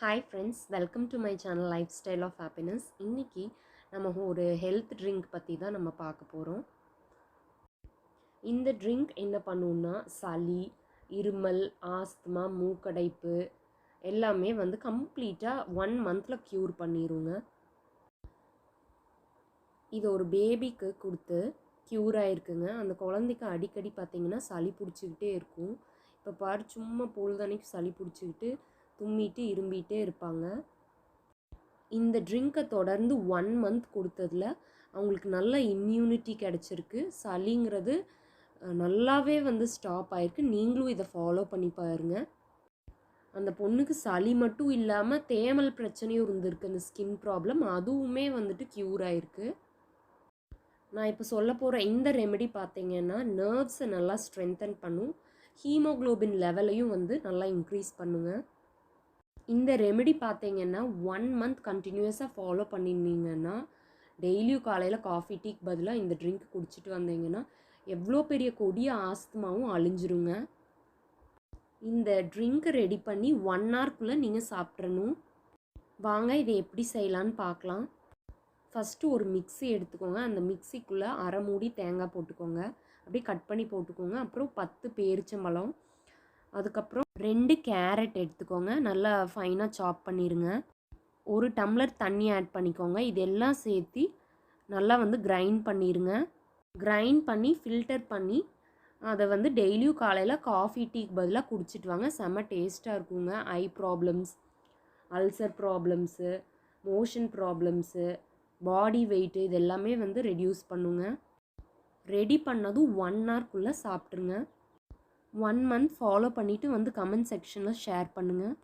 Hi friends, welcome to my channel Lifestyle of Happiness. இன்னைக்கு நம்ம ஒரு ஹெல்த் ட்ரிங்க் பற்றி தான் நம்ம பார்க்க போகிறோம். இந்த ட்ரிங்க் என்ன பண்ணுன்னா சளி, இருமல், ஆஸ்துமா, மூக்கடைப்பு எல்லாமே வந்து கம்ப்ளீட்டாக 1 மந்தில் க்யூர் பண்ணிடுங்க. இது ஒரு பேபிக்கு கொடுத்து க்யூர் ஆகிருக்குங்க. அந்த குழந்தைக்கு அடிக்கடி பார்த்திங்கன்னா சளி பிடிச்சிக்கிட்டே இருக்கும். இப்போ பாரு சும்மா பொழுதனைக்கு சளி பிடிச்சிக்கிட்டு தும்மிட்டு இரும்பிகிட்டே இருப்பாங்க. இந்த ட்ரிங்க்கை தொடர்ந்து 1 மந்த் கொடுத்ததில் அவங்களுக்கு நல்ல இம்யூனிட்டி கிடச்சிருக்கு. சளிங்கிறது நல்லாவே வந்து ஸ்டாப் ஆகிருக்கு. நீங்களும் இதை ஃபாலோ பண்ணி பாருங்க. அந்த பொண்ணுக்கு சளி மட்டும் இல்லாமல் தேமல் பிரச்சனையும் இருந்திருக்கு. அந்த ஸ்கின் ப்ராப்ளம் அதுவுமே வந்துட்டு க்யூர் ஆகிருக்கு. நான் இப்போ சொல்ல போகிற இந்த ரெமெடி பார்த்திங்கன்னா நர்வ்ஸை நல்லா ஸ்ட்ரென்தன் பண்ணும். ஹீமோக்ளோபின் லெவலையும் வந்து நல்லா இன்க்ரீஸ் பண்ணுங்க. இந்த ரெமெடி பார்த்தீங்கன்னா 1 மந்த் கண்டினியூஸாக ஃபாலோ பண்ணியிருந்தீங்கன்னா டெய்லியும் காலையில் காஃபி டீக்கு பதிலாக இந்த ட்ரிங்க் குடிச்சிட்டு வந்தீங்கன்னா எவ்வளோ பெரிய கொடிய ஆஸ்துமாவும் அழிஞ்சிருங்க. இந்த ட்ரிங்க்கை ரெடி பண்ணி 1 ஹவர்க்குள்ளே நீங்கள் சாப்பிட்றணும். வாங்க இதை எப்படி செய்யலான்னு பார்க்கலாம். ஃபஸ்ட்டு ஒரு மிக்ஸி எடுத்துக்கோங்க. அந்த மிக்ஸிக்குள்ளே அரை மூடி தேங்காய் போட்டுக்கோங்க. அப்படியே கட் பண்ணி போட்டுக்கோங்க. அப்புறம் 10 பேரிச்சம்பழம், அதுக்கப்புறம் 2 கேரட் எடுத்துக்கோங்க. நல்லா ஃபைனாக சாப் பண்ணிடுங்க. 1 டம்ளர் தண்ணி ஆட் பண்ணிக்கோங்க. இதெல்லாம் சேர்த்து நல்லா வந்து கிரைண்ட் பண்ணிடுங்க. கிரைண்ட் பண்ணி ஃபில்டர் பண்ணி அதை வந்து டெய்லியும் காலையில் காஃபி டீக்கு பதிலாக குடிச்சிட்டு வாங்க. செம்ம டேஸ்ட்டாக இருக்குங்க. ஐ problems, ulcer problems, motion problems, பாடி வெயிட்டு இது எல்லாமே வந்து ரெடியூஸ் பண்ணுங்க. ரெடி பண்ணதும் 1 ஹவர்க்குள்ளே சாப்பிட்ருங்க. 1 மந்த் ஃபாலோ பண்ணிவிட்டு வந்து கமெண்ட் செக்ஷனில் ஷேர் பண்ணுங்கள்.